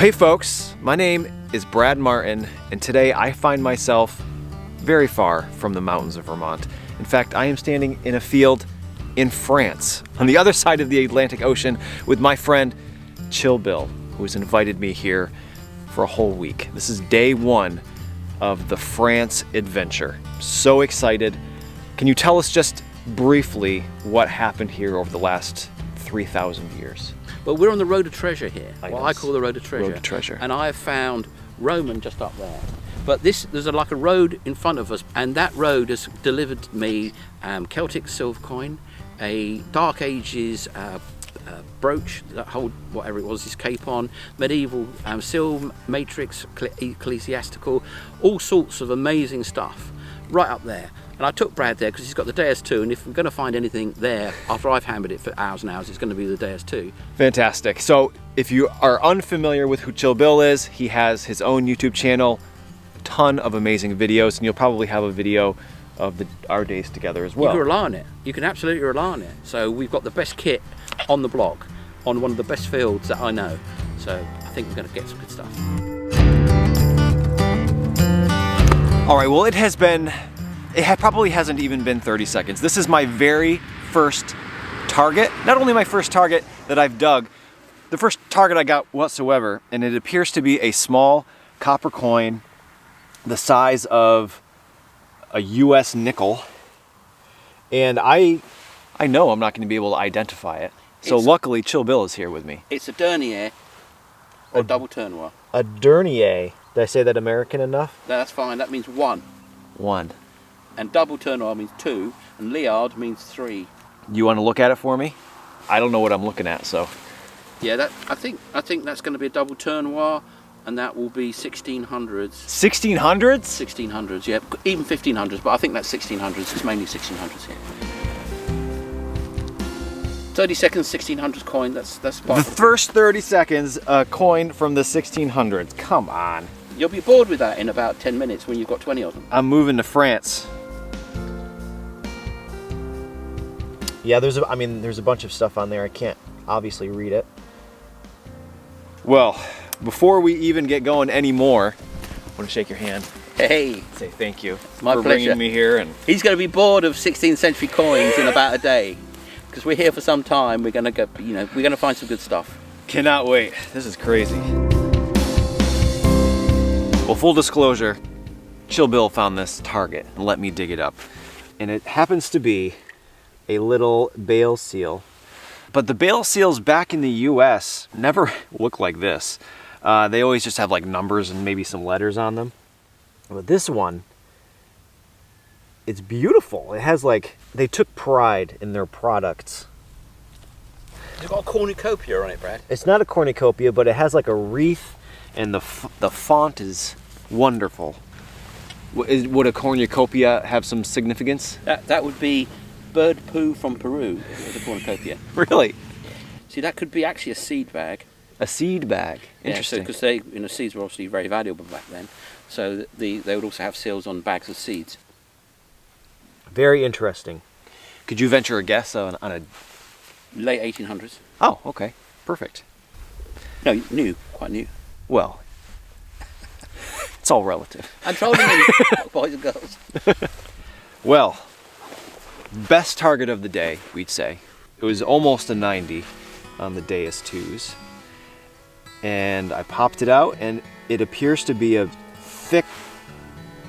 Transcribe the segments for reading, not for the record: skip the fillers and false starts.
hey folks, my name is Brad Martin, and today I find myself very far from the mountains of Vermont. In fact, I am standing in a field in France, on the other side of the Atlantic Ocean, with my friend Chill Bill, who has invited me here for a whole week. This is day one of the France adventure. So excited. Can you tell us just briefly what happened here over the last 3,000 years? Well, we're on the road of treasure here, what I call the road of treasure. Road of treasure. And I have found Roman just up there. But there's like a road in front of us, and that road has delivered me Celtic silver coin, a Dark Ages brooch that hold whatever it was, this cape on, medieval seal matrix, ecclesiastical, all sorts of amazing stuff right up there. And I took Brad there because he's got the Deus 2, and if we're going to find anything there after I've hammered it for hours and hours, it's going to be the Deus 2. Fantastic. So if you are unfamiliar with who Chill Bill is, he has his own YouTube channel, a ton of amazing videos, and you'll probably have a video of our days together as well. You can rely on it. You can absolutely rely on it. So we've got the best kit on the block, on one of the best fields that I know. So I think we're going to get some good stuff. All right, well, it probably hasn't even been 30 seconds. This is my very first target. Not only my first target that I've dug, the first target I got whatsoever, and it appears to be a small copper coin the size of a US nickel. And I know I'm not going to be able to identify it. So luckily, Chill Bill is here with me. It's a dernier, or double tournoir. A dernier. Did I say that American enough? No, that's fine. That means one. One. And double tournoir means two, and liard means three. You want to look at it for me? I don't know what I'm looking at, so. Yeah, I think that's going to be a double tournoir, and that will be 1600s. 1600s? 1600s, yeah. Even 1500s, but I think that's 1600s. It's mainly 1600s here. 30 seconds, 1600s coin. That's the first 30 seconds, a coin from the 1600s. Come on. You'll be bored with that in about 10 minutes when you've got 20 of them. I'm moving to France. Yeah, there's a bunch of stuff on there. I can't obviously read it. Well, before we even get going anymore, I want to shake your hand. Hey. Say thank you My for pleasure. bringing me here. And he's going to be bored of 16th century coins in about a day. Because we're here for some time, we're going to go, we're going to find some good stuff. Cannot wait. This is crazy. Well, full disclosure, Chill Bill found this target and let me dig it up. And it happens to be a little bale seal. But the bale seals back in the US never look like this. They always just have like numbers and maybe some letters on them. But this one, it's beautiful. It has like, they took pride in their products. It's got a cornucopia on it, Brad. It's not a cornucopia, but it has like a wreath, and the font is wonderful. Would a cornucopia have some significance? That would be bird poo from Peru, if it was a cornucopia. Really? See, that could be actually a seed bag. A seed bag. Interesting. Because seeds were obviously very valuable back then. So they would also have seals on bags of seeds. Very interesting. Could you venture a guess on a... Late 1800s. Oh, okay. Perfect. No, new. Quite new. Well, it's all relative. I'm trolling you, boys and girls. Well, best target of the day, we'd say. It was almost a 90 on the Deus 2s. And I popped it out, and it appears to be a thick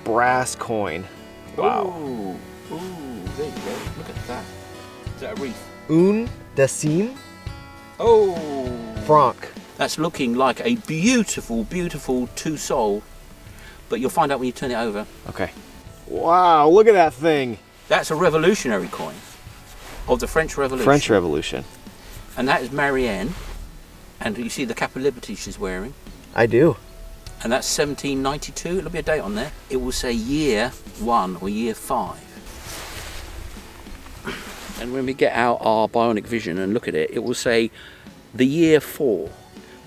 brass coin. Wow. Ooh, there you go. Look at that. Is that a wreath? Un décime Oh. franc. That's looking like a beautiful, beautiful two-sol. But you'll find out when you turn it over. Okay. Wow, look at that thing. That's a revolutionary coin of the French Revolution. French Revolution. And that is Marianne. And you see the cap of liberty she's wearing. I do. And that's 1792. It'll be a date on there. It will say year 1 or year 5. And when we get out our bionic vision and look at it, it will say the year 4.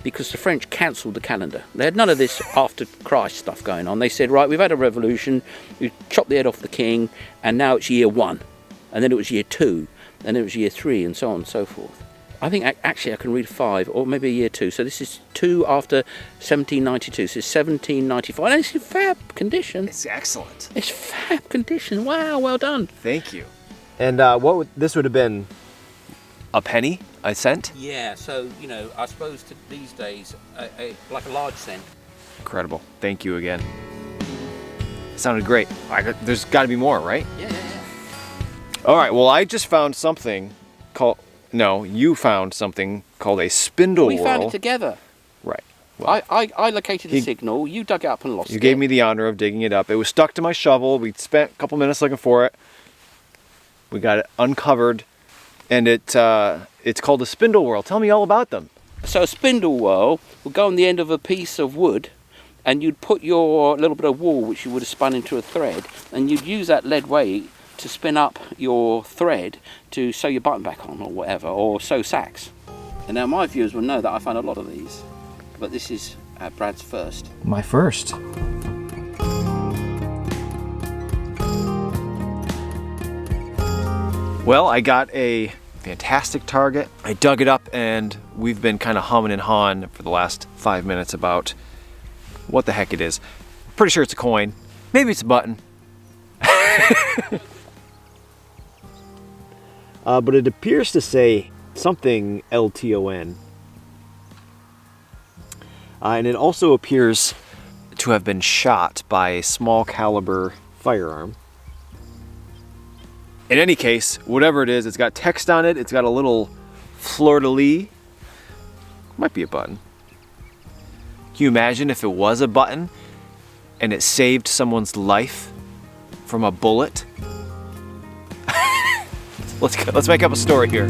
Because the French cancelled the calendar. They had none of this after Christ stuff going on. They said, right, we've had a revolution, we've chopped the head off the king, and now it's year 1. And then it was year 2, and then it was year 3, and so on and so forth. I think actually I can read 5 or maybe a year 2. So this is 2 after 1792. So it's 1795. And it's in fab condition. It's excellent. It's fab condition. Wow, well done. Thank you. And this would have been a penny, a cent? Yeah, so, you know, I suppose these days, like a large cent. Incredible. Thank you again. It sounded great. There's got to be more, right? Yeah. All right, well, I just found something called... No, you found something called a spindle We whorl. found it together. Right. Well, I located the signal, you dug it up and lost it. you gave me the honor of digging it up. It was stuck to my shovel. We spent a couple minutes looking for it. We got it uncovered, and it's called a spindle whorl. Tell me all about them. So a spindle whorl would go on the end of a piece of wood, and you'd put your little bit of wool, which you would have spun into a thread, and you'd use that lead weight to spin up your thread to sew your button back on or whatever, or sew sacks. And now my viewers will know that I found a lot of these, but this is Brad's first. My first. Well, I got a fantastic target. I dug it up and we've been kind of humming and hawing for the last 5 minutes about what the heck it is. Pretty sure it's a coin. Maybe it's a button. But it appears to say something LTON. And it also appears to have been shot by a small caliber firearm. In any case, whatever it is, it's got text on it. It's got a little fleur-de-lis. Might be a button. Can you imagine if it was a button and it saved someone's life from a bullet? Let's make up a story here.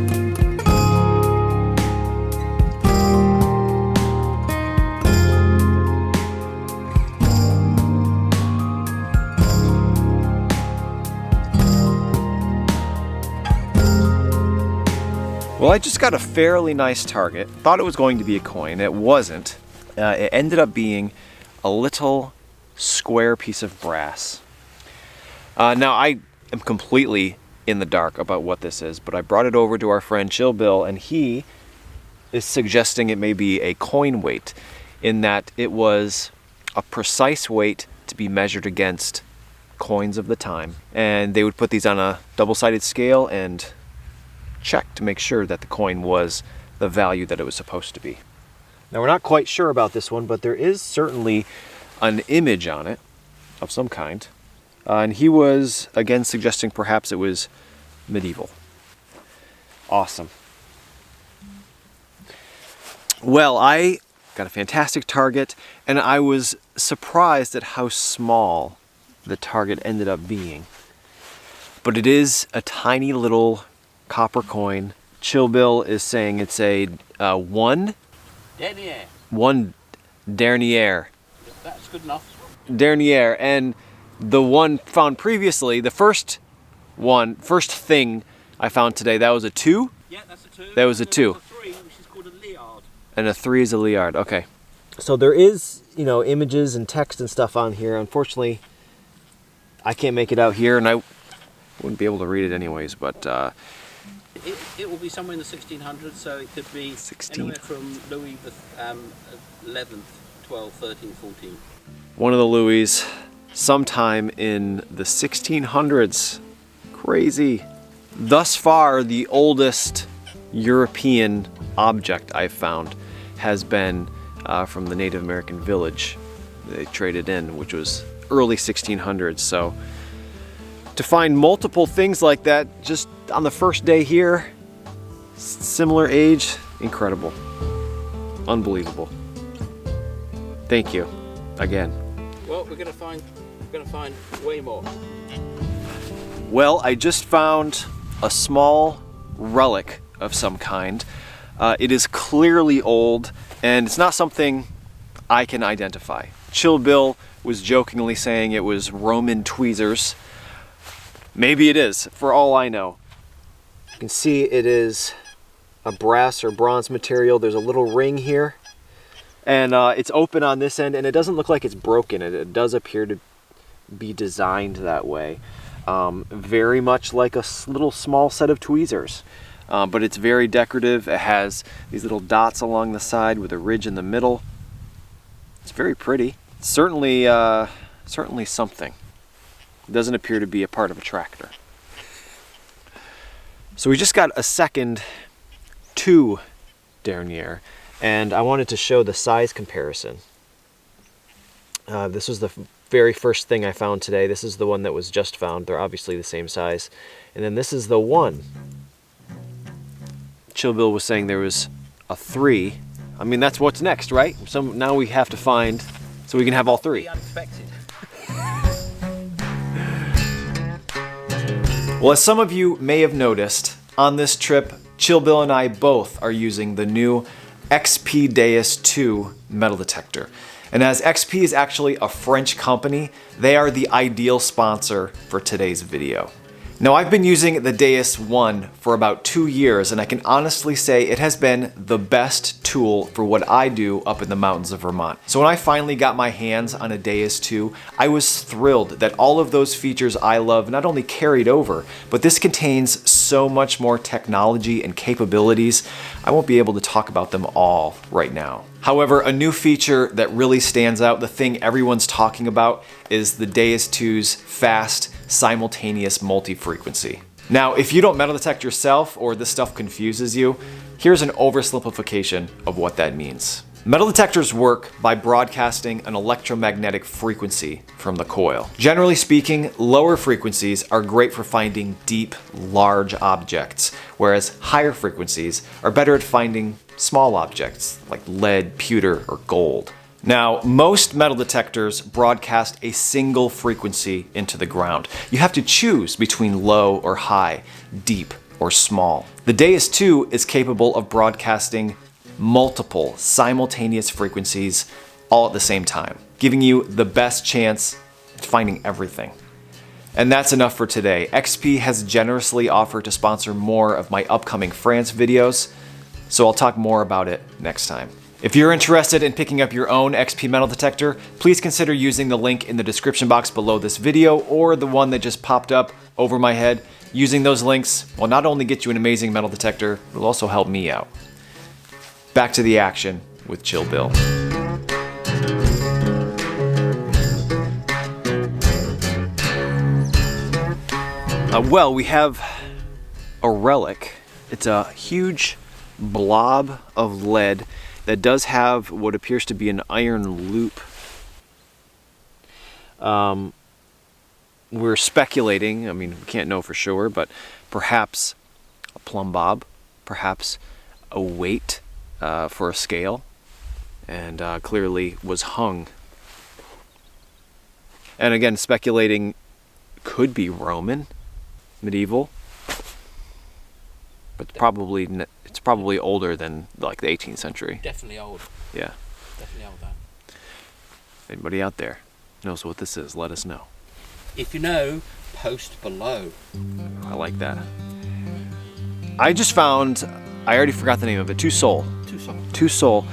Well, I just got a fairly nice target. Thought it was going to be a coin. It wasn't. It ended up being a little square piece of brass. Now, I am completely in the dark about what this is, but I brought it over to our friend Chill Bill, and he is suggesting it may be a coin weight, in that it was a precise weight to be measured against coins of the time. And they would put these on a double-sided scale and check to make sure that the coin was the value that it was supposed to be. Now, we're not quite sure about this one, but there is certainly an image on it of some kind. And he was, again, suggesting perhaps it was medieval. Awesome. Well, I got a fantastic target, and I was surprised at how small the target ended up being. But it is a tiny little copper coin. Chill Bill is saying it's a one dernier. That's good enough. Dernier, and the one found previously, the first thing I found today, that was a 2? Yeah, that's a 2. That was a 2. A 3, which is called a liard. And a 3 is a liard. Okay. So there is, images and text and stuff on here. Unfortunately, I can't make it out here, and I wouldn't be able to read it anyways, but it will be somewhere in the 1600s, so it could be anywhere from Louis the 11th, 12th, 13th, 14th. One of the Louis, sometime in the 1600s. Crazy. Thus far, the oldest European object I've found has been from the Native American village they traded in, which was early 1600s. So to find multiple things like that just on the first day here, similar age, incredible. Unbelievable. Thank you again. Well, we're gonna find way more. Well, I just found a small relic of some kind. It is clearly old, and it's not something I can identify. Chill Bill was jokingly saying it was Roman tweezers. Maybe it is, for all I know. You can see it is a brass or bronze material. There's a little ring here, and it's open on this end, and it doesn't look like it's broken. It does appear to be designed that way. Very much like a little small set of tweezers. but it's very decorative. It has these little dots along the side with a ridge in the middle. It's very pretty. Certainly, certainly something. It doesn't appear to be a part of a tractor. So we just got a second 2 denier, and I wanted to show the size comparison. This was the very first thing I found today. This is the one that was just found. They're obviously the same size. And then this is the 1. Chill Bill was saying there was a 3. I mean, that's what's next, right? So now we have to find, so we can have all 3. Unexpected. Well, as some of you may have noticed, on this trip, Chill Bill and I both are using the new XP Deus 2 metal detector. And as XP is actually a French company, they are the ideal sponsor for today's video. Now, I've been using the Deus 1 for about 2 years, and I can honestly say it has been the best tool for what I do up in the mountains of Vermont. So when I finally got my hands on a Deus 2, I was thrilled that all of those features I love not only carried over, but this contains so much more technology and capabilities. I won't be able to talk about them all right now. However, a new feature that really stands out, the thing everyone's talking about, is the Deus 2's fast, simultaneous multi-frequency. Now, if you don't metal detect yourself or this stuff confuses you, here's an oversimplification of what that means. Metal detectors work by broadcasting an electromagnetic frequency from the coil. Generally speaking, lower frequencies are great for finding deep, large objects, whereas higher frequencies are better at finding small objects like lead, pewter, or gold. Now, most metal detectors broadcast a single frequency into the ground. You have to choose between low or high, deep or small. The Deus 2 is capable of broadcasting multiple simultaneous frequencies all at the same time, giving you the best chance at finding everything. And that's enough for today. XP has generously offered to sponsor more of my upcoming France videos, so I'll talk more about it next time. If you're interested in picking up your own XP metal detector, please consider using the link in the description box below this video or the one that just popped up over my head. Using those links will not only get you an amazing metal detector, it will also help me out. Back to the action with Chill Bill. Well, we have a relic. It's a huge blob of lead that does have what appears to be an iron loop. We're speculating, I mean, we can't know for sure, but perhaps a plumb bob, perhaps a weight for a scale, and clearly was hung. And again, speculating, could be Roman, medieval, but probably it's probably older than like the 18th century. Definitely old. Yeah. Definitely old, that. Anybody out there knows what this is, let us know. If you know, post below. I like that. I just found, I already forgot the name of it, Two Sol. Two Sol.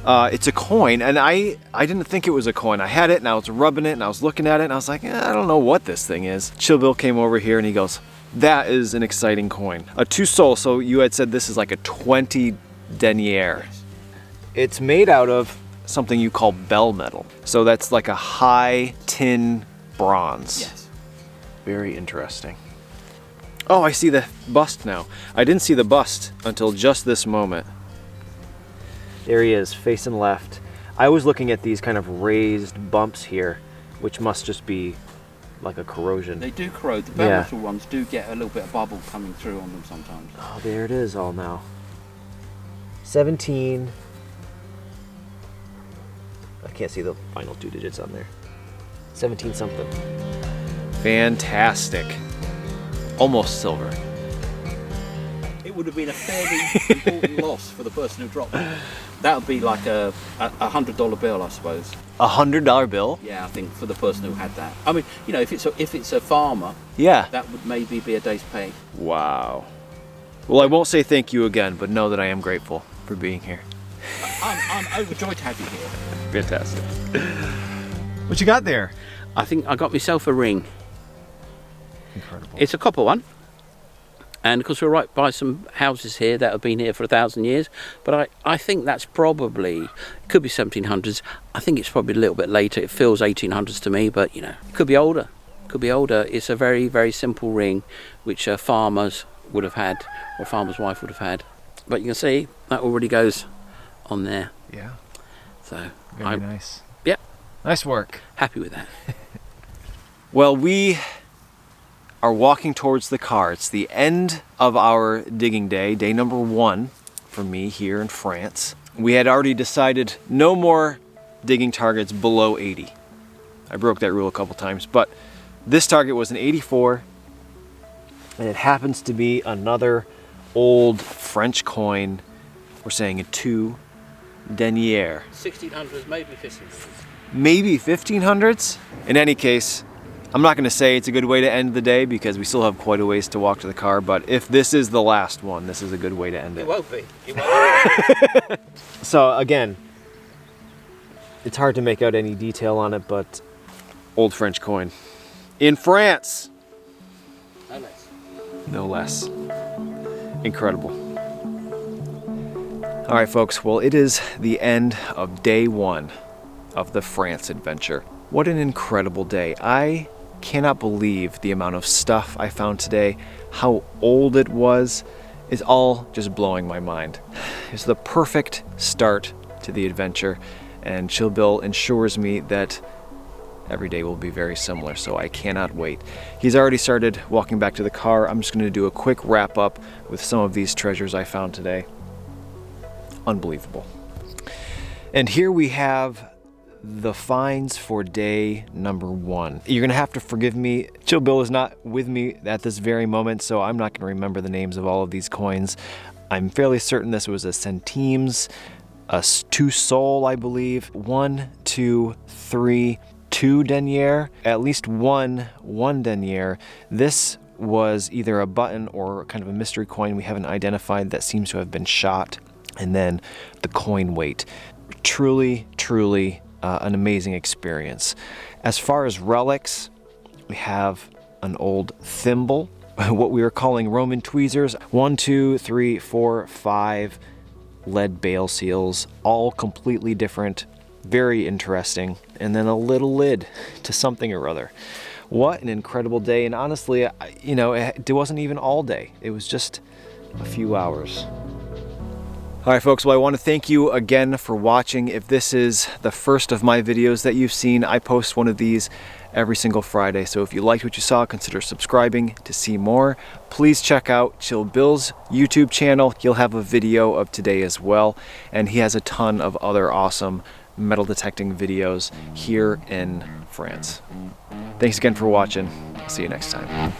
It's a coin, and I didn't think it was a coin. I had it, and I was rubbing it, and I was looking at it, and I was like, I don't know what this thing is. Chill Bill came over here, and he goes, that is an exciting coin. A Two Sol, so you had said this is like a 20 denier. Yes. It's made out of something you call bell metal. So that's like a high tin bronze. Yes. Very interesting. Oh, I see the bust now. I didn't see the bust until just this moment. There he is, facing left. I was looking at these kind of raised bumps here, which must just be like a corrosion. They do corrode. The bell metal ones do get a little bit of bubble coming through on them sometimes. Oh, there it is all now. 17. I can't see the final 2 digits on there. 17 something. Fantastic. Almost silver. It would have been a fairly important loss for the person who dropped it. That would be like a $100 bill, I suppose. $100 bill? Yeah, I think for the person who had that. I mean, you know, if it's a farmer, yeah, that would maybe be a day's pay. Wow. Well, I won't say thank you again, but know that I am grateful for being here. I'm overjoyed to have you here. Fantastic. What you got there? I think I got myself a ring. Incredible. It's a copper one. And of course we're right by some houses here that have been here for 1,000 years, but I think that's probably, could be 1700s. I think it's probably a little bit later. It feels 1800s to me, but you know, it could be older. Could be older. It's a very, very simple ring which farmers would have had, or a farmer's wife would have had. But you can see that already goes on there. Yeah. So very nice. Yeah. Nice work. Happy with that. Well, we are walking towards the car. It's the end of our digging day, day number 1 for me here in France. We had already decided no more digging targets below 80. I broke that rule a couple times, but this target was an 84, and it happens to be another old French coin. We're saying a 2 denier. 1600s, maybe 1500s. Maybe 1500s? In any case, I'm not going to say it's a good way to end the day because we still have quite a ways to walk to the car, but if this is the last one, this is a good way to end it. It won't be. It won't be. So again, it's hard to make out any detail on it, but old French coin. In France! No less. No less. Incredible. All right, folks, well, it is the end of day 1 of the France adventure. What an incredible day. I cannot believe the amount of stuff I found today, how old it was. It's all just blowing my mind. It's the perfect start to the adventure, and Chill Bill ensures me that every day will be very similar, so I cannot wait. He's already started walking back to the car. I'm just going to do a quick wrap up with some of these treasures I found today. Unbelievable. And here we have the finds for day number 1. You're gonna have to forgive me. Chill Bill is not with me at this very moment, so I'm not gonna remember the names of all of these coins. I'm fairly certain this was a centimes, a 2 sol, I believe, 1, 2, 3, 2 denier, at least one denier. This was either a button or kind of a mystery coin we haven't identified that seems to have been shot. And then the coin weight. Truly, truly an amazing experience. As far as relics, we have an old thimble, what we were calling Roman tweezers. 1, 2, 3, 4, 5 lead bale seals, all completely different, very interesting. And then a little lid to something or other. What an incredible day. And honestly, you know, it wasn't even all day. It was just a few hours. All right, folks, well, I want to thank you again for watching. If this is the first of my videos that you've seen, I post one of these every single Friday. So if you liked what you saw, consider subscribing to see more. Please check out Chill Bill's YouTube channel. He'll have a video of today as well. And he has a ton of other awesome metal detecting videos here in France. Thanks again for watching. See you next time.